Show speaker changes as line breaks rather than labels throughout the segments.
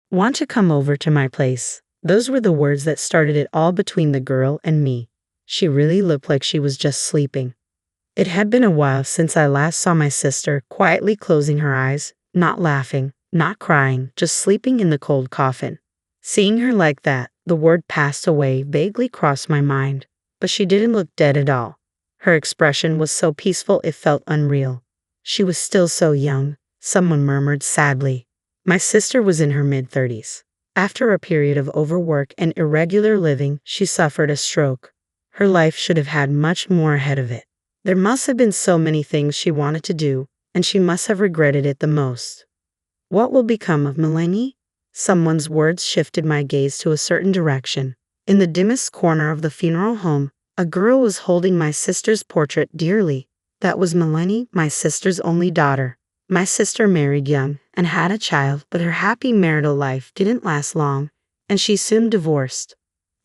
Want to come over to my place? Those were the words that started it all between the girl and me. She really looked like she was just sleeping. It had been a while since I last saw my sister quietly closing her eyes, not laughing, not crying, just sleeping in the cold coffin. Seeing her like that, the word passed away vaguely crossed my mind, but she didn't look dead at all. Her expression was so peaceful it felt unreal. She was still so young, someone murmured sadly. My sister was in her mid-30s. After a period of overwork and irregular living, she suffered a stroke. Her life should have had much more ahead of it. There must have been so many things she wanted to do, and she must have regretted it the most. What will become of Melanie? Someone's words shifted my gaze to a certain direction. In the dimmest corner of the funeral home, a girl was holding my sister's portrait dearly. That was Melanie, my sister's only daughter. My sister married young and had a child, but her happy marital life didn't last long, and she soon divorced.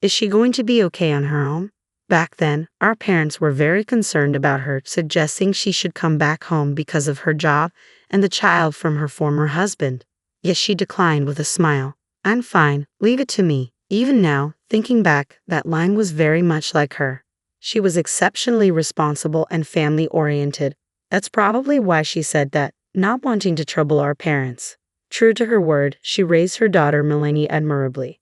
Is she going to be okay on her own? Back then, our parents were very concerned about her, suggesting she should come back home because of her job and the child from her former husband. Yet she declined with a smile. I'm fine, leave it to me. Even now, thinking back, that line was very much like her. She was exceptionally responsible and family-oriented. That's probably why she said that, not wanting to trouble our parents. True to her word, she raised her daughter Melanie admirably.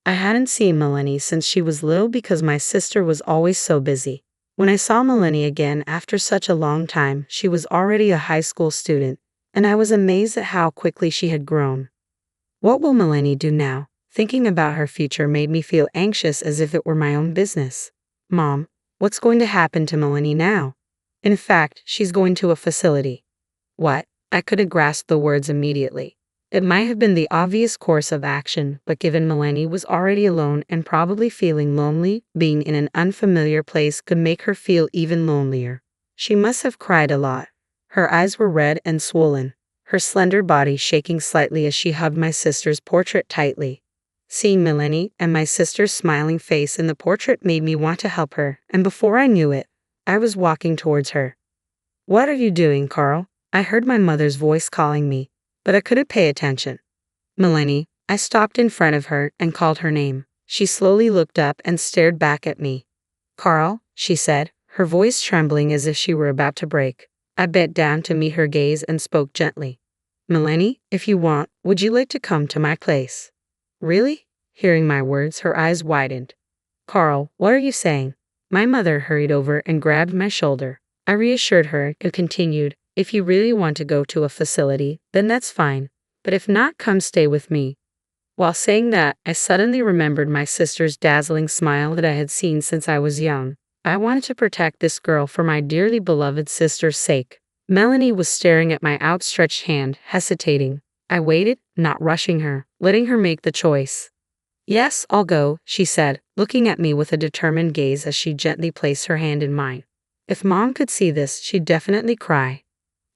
I hadn't seen Melanie since she was little because my sister was always so busy. When I saw Melanie again after such a long time, she was already a high school student, and I was amazed at how quickly she had grown. What will Melanie do now? Thinking about her future made me feel anxious as if it were my own business. Mom, what's going to happen to Melanie now? In fact, she's going to a facility. What? I couldn't grasp the words immediately. It might have been the obvious course of action, but given Melanie was already alone and probably feeling lonely, being in an unfamiliar place could make her feel even lonelier. She must have cried a lot. Her eyes were red and swollen, her slender body shaking slightly as she hugged my sister's portrait tightly. Seeing Melanie and my sister's smiling face in the portrait made me want to help her, and before I knew it, I was walking towards her. What are you doing, Carl? I heard my mother's voice calling me, but I couldn't pay attention. Melanie, I stopped in front of her and called her name. She slowly looked up and stared back at me. Carl, she said, her voice trembling as if she were about to break. I bent down to meet her gaze and spoke gently. Melanie, if you want, would you like to come to my place? Really? Hearing my words, her eyes widened. Carl, what are you saying? My mother hurried over and grabbed my shoulder. I reassured her and continued, if you really want to go to a facility, then that's fine. But if not, come stay with me. While saying that, I suddenly remembered my sister's dazzling smile that I had seen since I was young. I wanted to protect this girl for my dearly beloved sister's sake. Melanie was staring at my outstretched hand, hesitating. I waited, not rushing her, letting her make the choice. Yes, I'll go, she said, looking at me with a determined gaze as she gently placed her hand in mine. If Mom could see this, she'd definitely cry.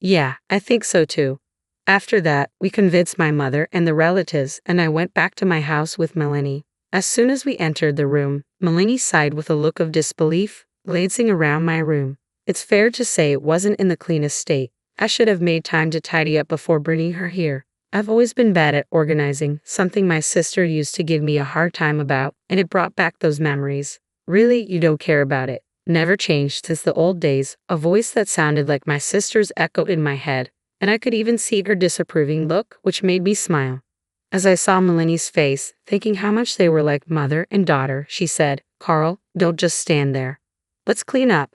Yeah, I think so too. After that, we convinced my mother and the relatives, and I went back to my house with Melanie. As soon as we entered the room, Melanie sighed with a look of disbelief, glancing around my room. It's fair to say it wasn't in the cleanest state. I should have made time to tidy up before bringing her here. I've always been bad at organizing, something my sister used to give me a hard time about, and it brought back those memories. Really, you don't care about it. Never changed since the old days. A voice that sounded like my sister's echoed in my head, and I could even see her disapproving look, which made me smile. As I saw Melanie's face, thinking how much they were like mother and daughter, she said, Carl, don't just stand there. Let's clean up.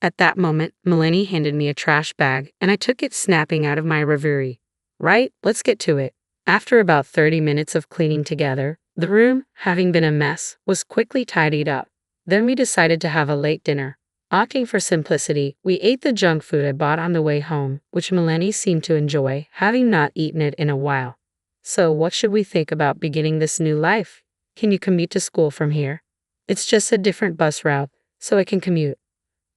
At that moment, Melanie handed me a trash bag, and I took it, snapping out of my reverie. Right, let's get to it. After about 30 minutes of cleaning together, the room, having been a mess, was quickly tidied up. Then we decided to have a late dinner. Opting for simplicity, we ate the junk food I bought on the way home, which Melanie seemed to enjoy, having not eaten it in a while. So what should we think about beginning this new life? Can you commute to school from here? It's just a different bus route, so I can commute.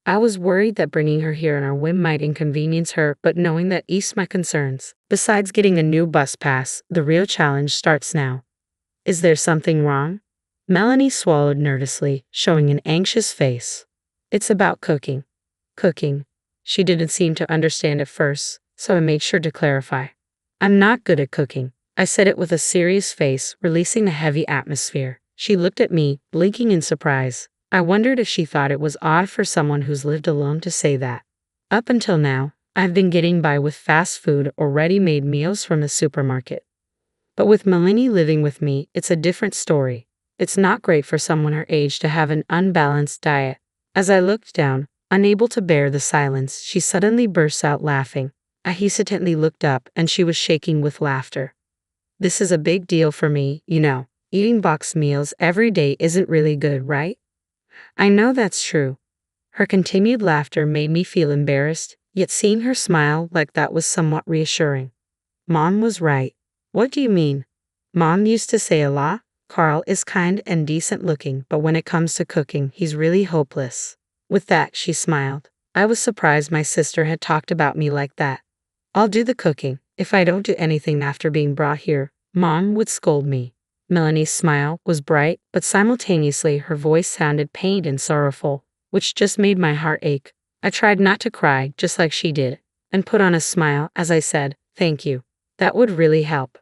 I was worried that bringing her here on our whim might inconvenience her, but knowing that eased my concerns. Besides getting a new bus pass, the real challenge starts now. Is there something wrong? Melanie swallowed nervously, showing an anxious face. It's about cooking. Cooking. She didn't seem to understand at first, so I made sure to clarify. I'm not good at cooking. I said it with a serious face, releasing a heavy atmosphere. She looked at me, blinking in surprise. I wondered if she thought it was odd for someone who's lived alone to say that. Up until now, I've been getting by with fast food or ready-made meals from the supermarket. But with Melanie living with me, it's a different story. It's not great for someone her age to have an unbalanced diet. As I looked down, unable to bear the silence, she suddenly burst out laughing. I hesitantly looked up, and she was shaking with laughter. This is a big deal for me, you know. Eating boxed meals every day isn't really good, right? I know that's true. Her continued laughter made me feel embarrassed, yet seeing her smile like that was somewhat reassuring. Mom was right. What do you mean? Mom used to say a lot. Carl is kind and decent looking, but when it comes to cooking, he's really hopeless. With that, she smiled. I was surprised my sister had talked about me like that. I'll do the cooking. If I don't do anything after being brought here, Mom would scold me. Melanie's smile was bright, but simultaneously her voice sounded pained and sorrowful, which just made my heart ache. I tried not to cry, just like she did, and put on a smile as I said, "Thank you. That would really help."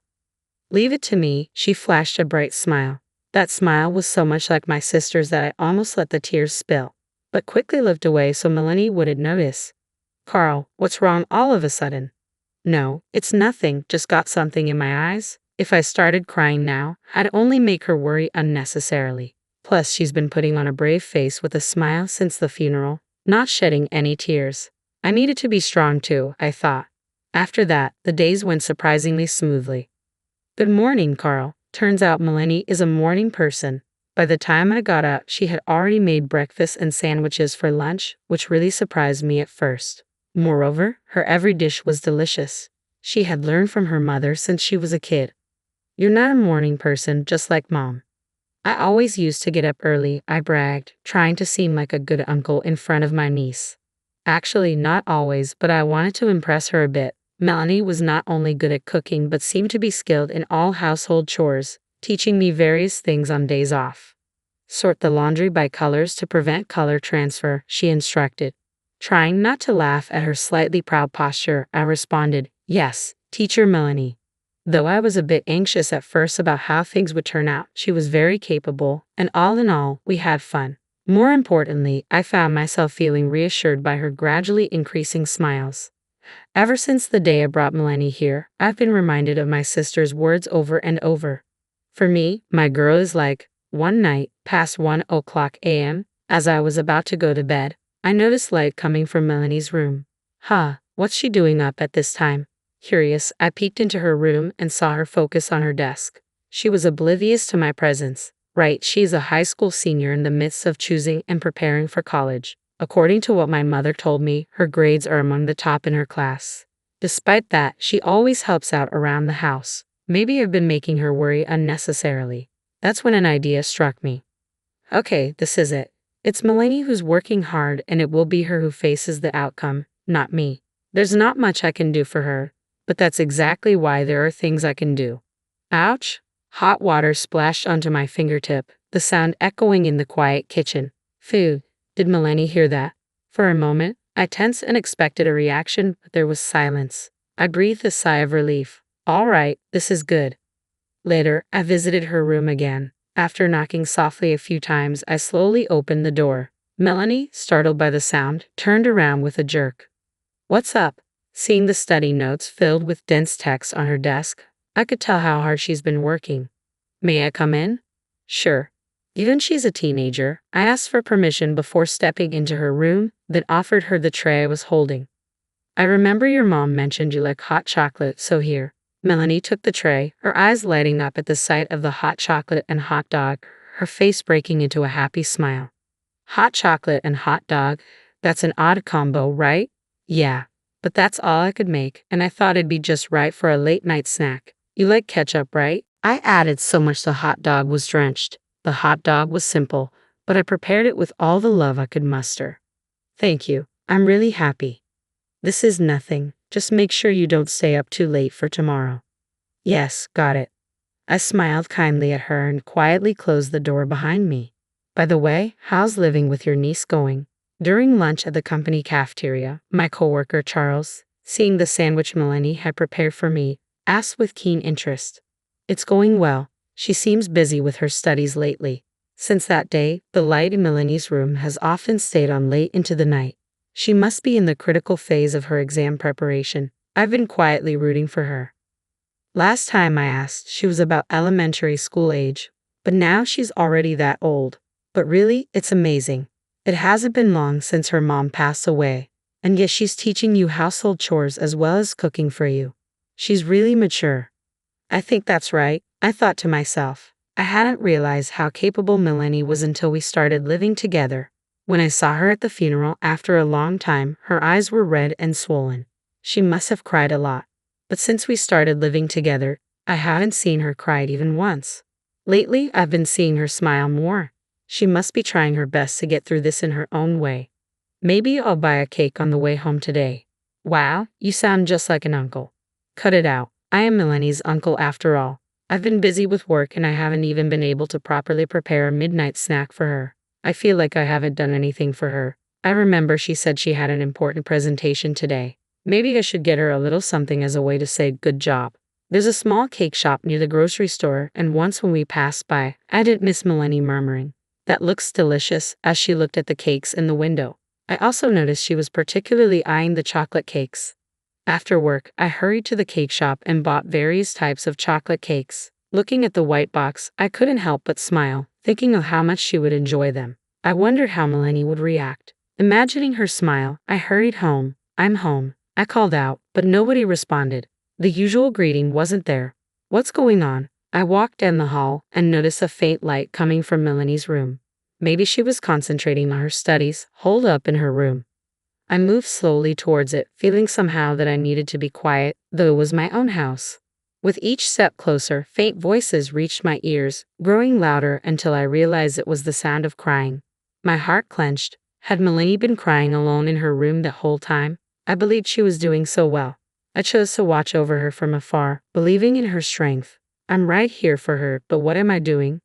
"Leave it to me," she flashed a bright smile. That smile was so much like my sister's that I almost let the tears spill, but quickly looked away so Melanie wouldn't notice. "Carl, what's wrong all of a sudden?" "No, it's nothing, just got something in my eyes." If I started crying now, I'd only make her worry unnecessarily. Plus, she's been putting on a brave face with a smile since the funeral, not shedding any tears. I needed to be strong too, I thought. After that, the days went surprisingly smoothly. "Good morning, Carl." Turns out Melanie is a morning person. By the time I got up, she had already made breakfast and sandwiches for lunch, which really surprised me at first. Moreover, her every dish was delicious. She had learned from her mother since she was a kid. "You're not a morning person, just like Mom." "I always used to get up early," I bragged, trying to seem like a good uncle in front of my niece. Actually, not always, but I wanted to impress her a bit. Melanie was not only good at cooking but seemed to be skilled in all household chores, teaching me various things on days off. "Sort the laundry by colors to prevent color transfer," she instructed. Trying not to laugh at her slightly proud posture, I responded, "Yes, Teacher Melanie." Though I was a bit anxious at first about how things would turn out, she was very capable, and all in all, we had fun. More importantly, I found myself feeling reassured by her gradually increasing smiles. Ever since the day I brought Melanie here, I've been reminded of my sister's words over and over. For me, my girl is like, one night, past 1:00 a.m., as I was about to go to bed, I noticed light coming from Melanie's room. What's she doing up at this time? Curious, I peeked into her room and saw her focus on her desk. She was oblivious to my presence. Right, she's a high school senior in the midst of choosing and preparing for college. According to what my mother told me, her grades are among the top in her class. Despite that, she always helps out around the house. Maybe I've been making her worry unnecessarily. That's when an idea struck me. Okay, this is it. It's Melanie who's working hard, and it will be her who faces the outcome, not me. There's not much I can do for her, but that's exactly why there are things I can do. Ouch! Hot water splashed onto my fingertip, the sound echoing in the quiet kitchen. Phew, did Melanie hear that? For a moment, I tensed and expected a reaction, but there was silence. I breathed a sigh of relief. All right, this is good. Later, I visited her room again. After knocking softly a few times, I slowly opened the door. Melanie, startled by the sound, turned around with a jerk. "What's up?" Seeing the study notes filled with dense text on her desk, I could tell how hard she's been working. "May I come in?" "Sure." Given she's a teenager, I asked for permission before stepping into her room, then offered her the tray I was holding. "I remember your mom mentioned you like hot chocolate, so here." Melanie took the tray, her eyes lighting up at the sight of the hot chocolate and hot dog, her face breaking into a happy smile. "Hot chocolate and hot dog, that's an odd combo, right?" "Yeah. But that's all I could make, and I thought it'd be just right for a late-night snack. You like ketchup, right?" I added so much the hot dog was drenched. The hot dog was simple, but I prepared it with all the love I could muster. "Thank you. I'm really happy." "This is nothing. Just make sure you don't stay up too late for tomorrow." "Yes, got it." I smiled kindly at her and quietly closed the door behind me. "By the way, how's living with your niece going?" During lunch at the company cafeteria, my coworker Charles, seeing the sandwich Melanie had prepared for me, asked with keen interest. It's going well. She seems busy with her studies lately. Since that day, the light in Melanie's room has often stayed on late into the night. She must be in the critical phase of her exam preparation. I've been quietly rooting for her. Last time I asked, she was about elementary school age, but now she's already that old. But really, it's amazing. It hasn't been long since her mom passed away, and yet she's teaching you household chores as well as cooking for you. She's really mature. I think that's right, I thought to myself. I hadn't realized how capable Melanie was until we started living together. When I saw her at the funeral after a long time, her eyes were red and swollen. She must have cried a lot. But since we started living together, I haven't seen her cry even once. Lately, I've been seeing her smile more. She must be trying her best to get through this in her own way. Maybe I'll buy a cake on the way home today. Wow, you sound just like an uncle. Cut it out. I am Melanie's uncle after all. I've been busy with work and I haven't even been able to properly prepare a midnight snack for her. I feel like I haven't done anything for her. I remember she said she had an important presentation today. Maybe I should get her a little something as a way to say good job. There's a small cake shop near the grocery store, and once when we passed by, I did miss Melanie murmuring, "That looks delicious," as she looked at the cakes in the window. I also noticed she was particularly eyeing the chocolate cakes. After work, I hurried to the cake shop and bought various types of chocolate cakes. Looking at the white box, I couldn't help but smile, thinking of how much she would enjoy them. I wondered how Melanie would react. Imagining her smile, I hurried home. "I'm home," I called out, but nobody responded. The usual greeting wasn't there. What's going on? I walked down the hall and noticed a faint light coming from Melanie's room. Maybe she was concentrating on her studies, holed up in her room. I moved slowly towards it, feeling somehow that I needed to be quiet, though it was my own house. With each step closer, faint voices reached my ears, growing louder until I realized it was the sound of crying. My heart clenched. Had Melanie been crying alone in her room the whole time? I believed she was doing so well. I chose to watch over her from afar, believing in her strength. I'm right here for her, but what am I doing?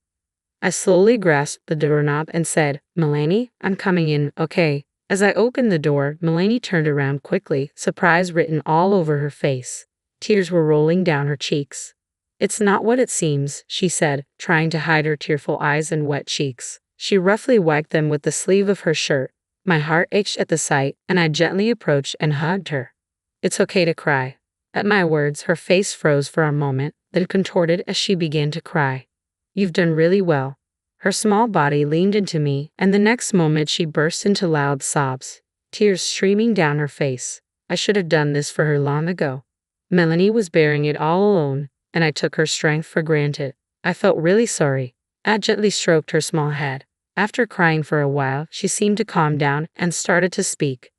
I slowly grasped the doorknob and said, "Melanie, I'm coming in, okay?" As I opened the door, Melanie turned around quickly, surprise written all over her face. Tears were rolling down her cheeks. "It's not what it seems," she said, trying to hide her tearful eyes and wet cheeks. She roughly wiped them with the sleeve of her shirt. My heart ached at the sight, and I gently approached and hugged her. "It's okay to cry." At my words, her face froze for a moment, then contorted as she began to cry. "You've done really well." Her small body leaned into me, and the next moment she burst into loud sobs, tears streaming down her face. I should have done this for her long ago. Melanie was bearing it all alone, and I took her strength for granted. I felt really sorry. I gently stroked her small head. After crying for a while, she seemed to calm down and started to speak.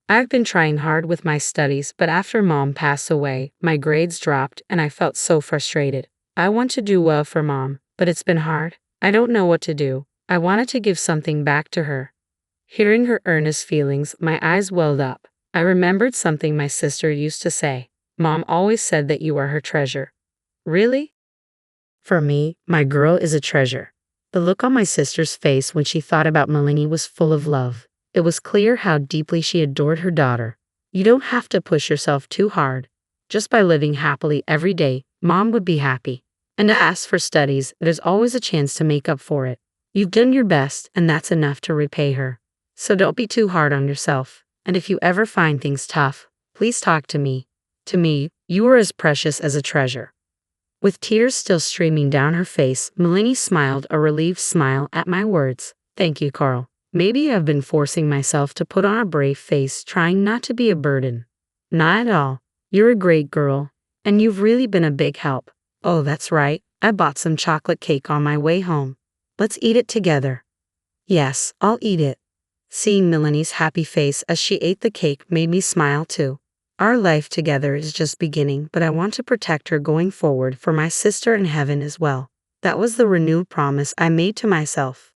"I've been trying hard with my studies, but after Mom passed away, my grades dropped and I felt so frustrated. I want to do well for Mom, but it's been hard. I don't know what to do. I wanted to give something back to her." Hearing her earnest feelings, my eyes welled up. I remembered something my sister used to say. "Mom always said that you are her treasure." Really? For me, my girl is a treasure. The look on my sister's face when she thought about Melanie was full of love. It was clear how deeply she adored her daughter. You don't have to push yourself too hard. Just by living happily every day, Mom would be happy. And as for studies, there's always a chance to make up for it. You've done your best, and that's enough to repay her. So don't be too hard on yourself. And if you ever find things tough, please talk to me. To me, you are as precious as a treasure. With tears still streaming down her face, Melanie smiled a relieved smile at my words. "Thank you, Carl. Maybe I've been forcing myself to put on a brave face, trying not to be a burden." "Not at all. You're a great girl, and you've really been a big help. Oh, that's right. I bought some chocolate cake on my way home. Let's eat it together." "Yes, I'll eat it." Seeing Melanie's happy face as she ate the cake made me smile too. Our life together is just beginning, but I want to protect her going forward for my sister in heaven as well. That was the renewed promise I made to myself.